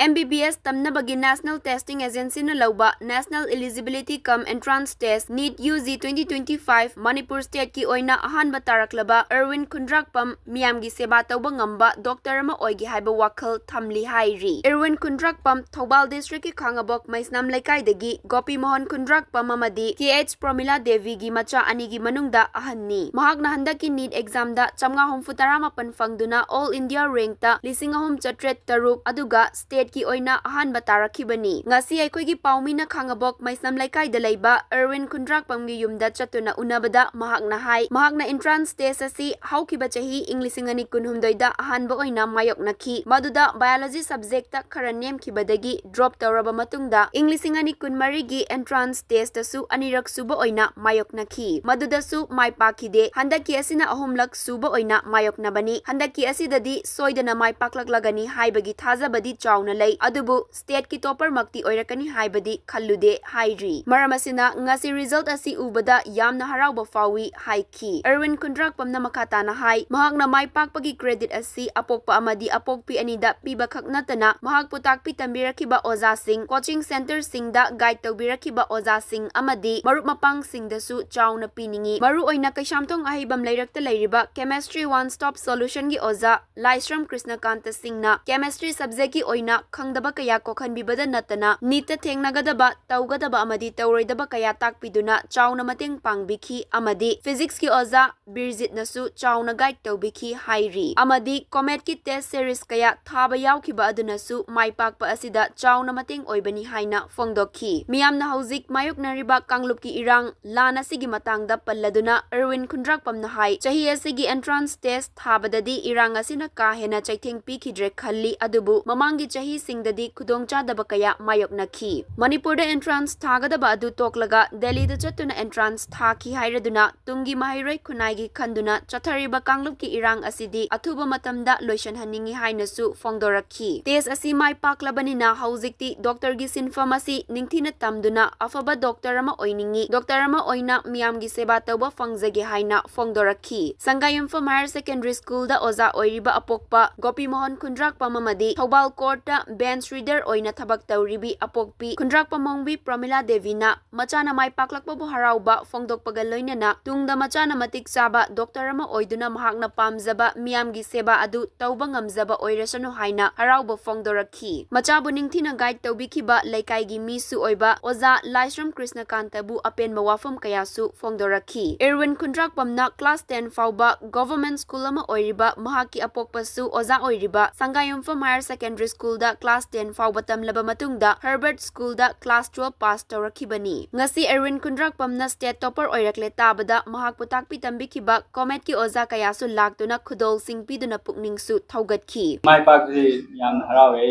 MBBS tamnabagi National Testing Agency na lauba National Eligibility Cum Entrance Test NEET-UG 2025 Manipur State ki oina ahanba taraklaba Erwin Khundrakpam miyamgi seba tauba ngamba doctor ama oigi haiba wakhal thamli hairi. Erwin Khundrakpam Thoubal District ki Khangabok Maisnam Laikai-dagi Gopi Mohan Khundrakpam amadi KH Promila Devi gi macha anigi manungda ahanni. Mahakna handaki NEET exam da 538 fangduna All India rank ta 3,303 aduga state ki oina ahanba tarakhibani. Ngasi aikoigi paumina Khangabok Maisnam Laikai-da laiba Erwin Khundrakpam gi yumda chatuna unabada mahakna hai mahakna entrance test asi haukiba chahi inglisingani kunhumdoida ahanba oina mayoknaki maduda biology subject ta khara nemkhibadagi drop tawraba matungda inglisingani kunmari gi entrance test asu anirak suba oina mayoknaki maduda su mai pakhide handaki asina ahumlak suba oina mayoknabani handaki asidadi soidana mai paklaklagani haibagi thajabadi chauna lay adubu state ki topper makti oirakani haibadi khallude hairi maramasina ngasi result asi ubada yamna harauba fawi haiki Erwin Khundrakpam na makata na hai mahakna mai pakpagi credit asi apokpa amadi apokpi anida piba khaknatana mahak putakpi tambirakiba oza sing coaching center singda guide tawbirakiba oza sing amadi marup mapang singdasu chauna piningi maru oina kaishamtong ahibam leirakta leiriba chemistry one stop solution gi oza Laisram Krishnakanta Singna chemistry subject ki oina khangdaba kaya kokhanbibada natana nita thengnagadaba tawgadaba amadi tawroidaba kaya takpiduna chauna mateng pangbikhi amadi physics ki oza Birjit nasu chauna guide tawbikhi hairi amadi comet ki test series kaya thaba yawkhiba adunasu maipakpa asida chauna mateng oibani haina fongdokhi miyamna hauzik mayoknariba kanglup ki irang lana sigi matangda palladuna Erwin Khundrakpam na hai chahi asigi entrance test thabadadi irang asina ka hena chaitheng pikhidre khalli adubu mamangi chahi singdadi khudongchadaba kaya mayoknakhi Manipur da entrance thagadaba adu toklaga Delhi da chatuna entrance thaki hairaduna tungi mahairoi khunai gi khanduna chathariba kanglup ki irang asidi athuba matamda loishan haningi hainasu fongdorakhi test asi mai paklabani na hauzikti doctor gi sinfamasi ningthina tamduna afaba doctor ama oiningi doctor ama oina miyam gi seba tawba fangjage haina fongdorakhi Sangayumpham Higher Secondary School da oza oiriba apokpa Gopi Mohan Khundrakpam amadi Thoubal Court da bench reader oina thabak tawribi apokpi Khundrakpam mongbi Promila Devi na machana mai paklakpa bu harauba fongdokpaga loinana tungda machana matik chaba doctor ama oiduna mahakna pamjaba miyamgi seba adu tawba ngamjaba oirasanu haina harauba fongdorakhi machabu ningthina guide tawbikhiba laikai gi misu oiba oza Laisram Krishnakanta bu apenba wafam kayasu fongdorakhi Erwin Khundrakpam na class 10 fauba government school ama oiriba mahaki apokpasu oza oiriba Sangayumpham Higher Secondary School da class 10 fauba tamlaba matungda Herbert School da class 12 pass tawrakhibani ngasi Erwin Khundrakpam na state topper oirakle tabada mahak putakpi tambikhiba comet ki oza kayasu laktuna khudol sing piduna pukningsu thaugatkhi mai pakri yam harawe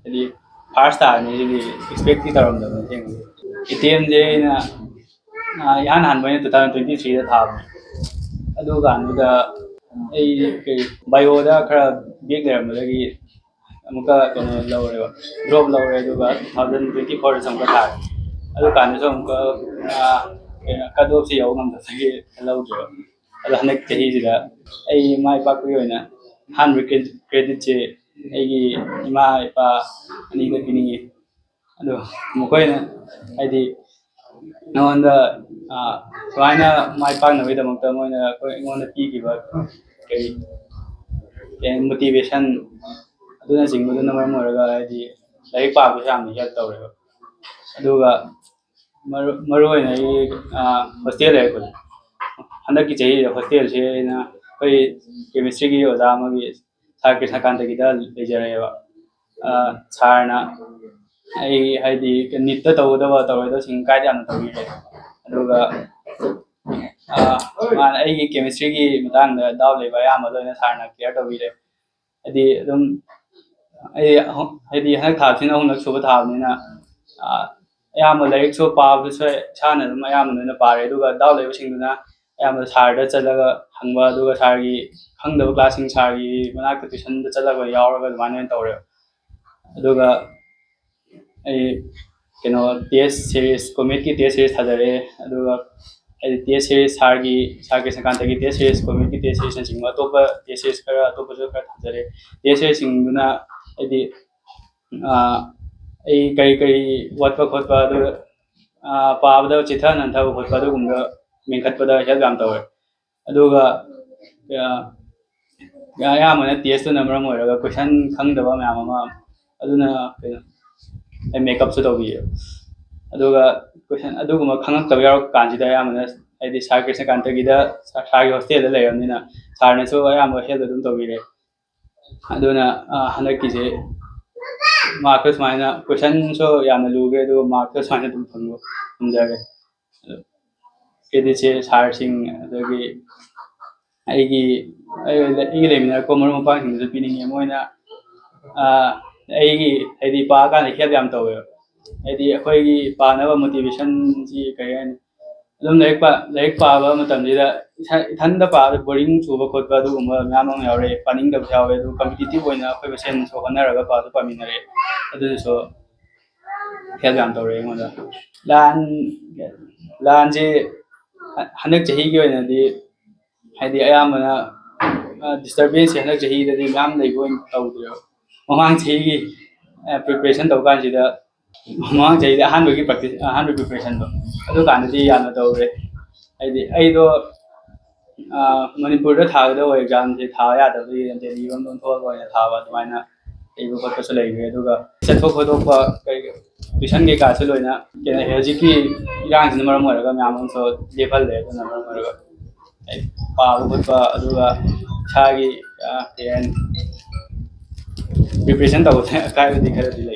edi first time ni expect ki taram da thing ATM je na yan han boy 2023 da thab adu gan da ai ke bio da khara big leram lagi amuka kono lawre drop lawre adu ga 2024 sam ka thar adu kan so amka ka do si yaw ngam da sagi lawre adu hanek chahi ji da ai mai pakri oina 100 credit che ai ima pa ani da pini ado mukoina aidi nonda swaina mai pak na weda mukta moina ko ngona pi ki ba kai motivation aduna jingbu na mar moraga aidi lai pa bi sam ni help tawre aduga maru oina hostel le ko handaki chahi hostel se na koi chemistry ki oja ma gi sakri sakanta gi da lejare ba sarna ai haidi nitta tawda tawda sing kai da na tawi aduga ai chemistry gi matang da daw le ba ya ma loina sarna clear tawi re adi dum ai haidi hanak tha sin ong nak suba tha ni na ya ma like so pa bu so chana dum ya ma na pare aduga daw le sing na ya ma sar da chalaga hangba aduga sar gi khangda classing sar gi manak tuition da chalaga yawraga mane tawre aduga ai keno test series commit ki test series thadare aduga ai test series sargi sakanta ki test series commit ki test series singma topa test series kara topa jo kara thadare test series singduna ai ꯑꯩ ꯀꯔꯤ ꯋꯥꯠꯄ ꯈꯣꯠꯄ ꯑꯗꯨ ꯄꯥꯕꯗ ꯆꯤꯊ ꯅꯟꯊꯕ ꯈꯣꯠꯄ ꯑꯗꯨꯒꯨꯝꯕ ꯃꯦꯟꯈꯠꯄꯗ help ꯌꯥꯝ ꯇꯧꯋꯦ ꯑꯗꯨꯒ ꯑꯌꯥꯝꯕꯅ ꯇꯦꯁꯇꯨꯅ ꯃꯔꯝ ꯑꯣꯏꯔꯒ ꯀꯣꯏꯁꯟ ꯈꯪꯗꯕ ꯃꯌꯥꯝ ꯑꯃ ꯑꯗꯨꯅ ꯀꯩꯅꯣ ꯑꯩ ꯃꯦꯀꯞꯁꯨ ꯇꯧꯕꯤꯌꯦ ꯑꯗꯨꯒ ꯀꯣꯏꯁꯟ ꯑꯗꯨꯒꯨꯝꯕ ꯈꯪꯉꯛꯇꯕ ꯌꯥꯎꯔꯛ ꯀꯥꯟꯁꯤꯗ ꯑꯌꯥꯝꯕꯅ ꯍꯥꯏꯗꯤ ꯁꯥꯔ ꯀ꯭ꯔꯤꯁꯅꯀꯥꯟꯇꯒꯤꯗ ꯁꯥꯔꯒꯤ ꯍꯣꯁꯇꯦꯜꯗ ꯂꯩꯔꯕꯅꯤꯅ ꯁꯥꯔꯅꯁꯨ ꯑꯌꯥꯝꯕ ꯍꯦꯜꯞ ꯑꯗꯨꯝ ꯇꯧꯕꯤꯔꯦ ꯑꯗꯨꯅ ꯍꯟꯗꯛꯀꯤꯁꯦ ꯃꯥꯔꯛꯇ ꯁꯨꯃꯥꯏꯅ ꯀꯣꯏꯁꯟꯁꯨ ꯌꯥꯝꯅ ꯂꯨꯈ꯭ꯔꯦ ꯑꯗꯨꯒ ꯃꯥꯔꯛꯇ ꯁꯨꯃꯥꯏꯅ ꯑꯗꯨꯝ ꯐꯪꯖꯔꯦ ꯀ꯭ꯔꯦꯗꯤꯠꯁꯦ ꯁꯥꯔꯁꯤꯡ ꯑꯗꯒꯤ ꯑꯩꯒꯤ ꯂꯩꯃꯤꯟꯅꯔꯛꯄ ꯃꯔꯨꯞ ꯃꯄꯥꯡꯁꯤꯡꯗꯁꯨ ꯄꯤꯅꯤꯡꯉꯦ ꯃꯣꯏꯅ ꯑꯩꯒꯤ ꯍꯥꯏꯗꯤ ꯄꯥꯀꯥꯟꯗ ꯍꯦꯜꯞ ꯌꯥꯝ ꯇꯧꯋꯦꯕ ꯍꯥꯏꯗꯤ ꯑꯩꯈꯣꯏꯒꯤ ꯄꯥꯅꯕ ꯃꯣꯇꯤꯚꯦꯁꯟꯁꯤ ꯀꯔꯤ ꯍꯥꯏꯅꯤ ꯑꯗꯨꯝ ꯂꯥꯏꯔꯤꯛ ꯄꯥꯕ ꯃꯇꯝꯁꯤꯗ ꯏꯊꯟꯇ ꯄꯥꯕꯗ ꯕꯣꯔꯤꯡ ꯆꯨꯕ ꯈꯣꯠꯄ ꯑꯗꯨꯒꯨꯝꯕ ꯃꯌꯥꯝ ꯑꯃ ꯌꯥꯎꯔꯛꯑꯦ ꯄꯥꯅꯤꯡꯗꯕꯁꯨ ꯌꯥꯎꯋꯦ ꯑꯗꯨ ꯀꯝꯄꯤꯇꯤꯇꯤꯚ ꯑꯣꯏꯅ ꯑꯩꯈꯣꯏ ꯃꯁꯦꯟꯁꯨ ꯍꯣꯠꯅꯔꯒ ꯄꯥꯁꯨ ꯄꯥꯃꯤꯟꯅꯔꯛꯑꯦ ꯑꯗꯨꯅꯁꯨ ꯍꯦꯜꯞ ꯌꯥꯝ ꯇꯧꯔꯛꯑꯦ ꯑꯩꯉꯣꯟꯗ ꯂꯥꯟ ꯂꯥꯟꯁꯦ ꯍꯟꯗꯛ ꯆꯍꯤꯒꯤ ꯑꯣꯏꯅꯗꯤ ꯍꯥꯏꯗꯤ ꯑꯌꯥꯝꯕꯅ ꯗꯤꯁꯇꯔꯕꯦꯟꯁꯁꯦ ꯍꯟꯗꯛ ꯆꯍꯤꯗꯗꯤ ꯃꯌꯥꯝ ꯂꯩꯕ ꯑꯣꯏꯅ ꯇꯧꯗ꯭ꯔꯦꯕ ꯃꯃꯥꯡ ꯆꯍꯤꯒꯤ ꯄ꯭ꯔꯤꯄꯦꯔꯦꯁꯟ ꯇꯧ ꯀꯥꯟꯁꯤꯗ ꯃꯃꯥꯡ ꯆꯍꯤꯗ ꯑꯍꯥꯟꯕ ꯄ꯭ꯔꯤꯄꯦꯔꯦꯁꯟꯗꯣ ꯑꯗꯨ ꯀꯥꯟꯗꯗꯤ ꯌꯥꯝꯅ ꯇꯧꯔꯦ ꯍꯥꯏꯗꯤ ꯑꯩꯗꯣ ꯃꯅꯤꯄꯨꯔꯗ ꯊꯥꯒꯗꯕ ꯑꯦꯛꯖꯥꯝꯁꯦ ꯊꯥꯕ ꯌꯥꯗꯕꯒꯤ ꯗꯦꯜꯂꯤꯔꯣꯝꯗ ꯑꯣꯟꯊꯣꯛꯑꯒ ꯑꯣꯏꯅ ꯊꯥꯕ ꯑꯗꯨꯃꯥꯏꯅ ꯂꯩꯕ ꯈꯣꯠꯄꯁꯨ ꯂꯩꯈ꯭ꯔꯦ ꯑꯗꯨꯒ ꯆꯠꯊꯣꯛ ꯈꯣꯠꯇꯣꯛꯄ ꯇꯨꯏꯁꯟ ꯀꯩꯀꯥꯁꯨ ꯂꯣꯏꯅ ꯍꯧꯖꯤꯛꯀꯤ ꯏꯔꯥꯡꯁꯤꯅ ꯃꯔꯝ ꯑꯣꯏꯔꯒ ꯃꯌꯥꯝ ꯑꯃꯁꯨ ꯂꯦꯞꯍꯜꯂꯦ ꯑꯗꯨꯅ ꯃꯔꯝ ꯑꯣꯏꯔꯒ ꯄꯥꯕ ꯈꯣꯠꯄ ꯑꯗꯨꯒ ꯏꯁꯥꯒꯤ ꯀꯩ ꯍꯥꯏꯅꯤ ꯄ꯭ꯔꯤꯄꯦꯔꯦꯁꯟ ꯇꯧꯕꯗ ꯑꯀꯥꯏꯕꯗꯤ ꯈꯔꯗꯤ ꯂꯩ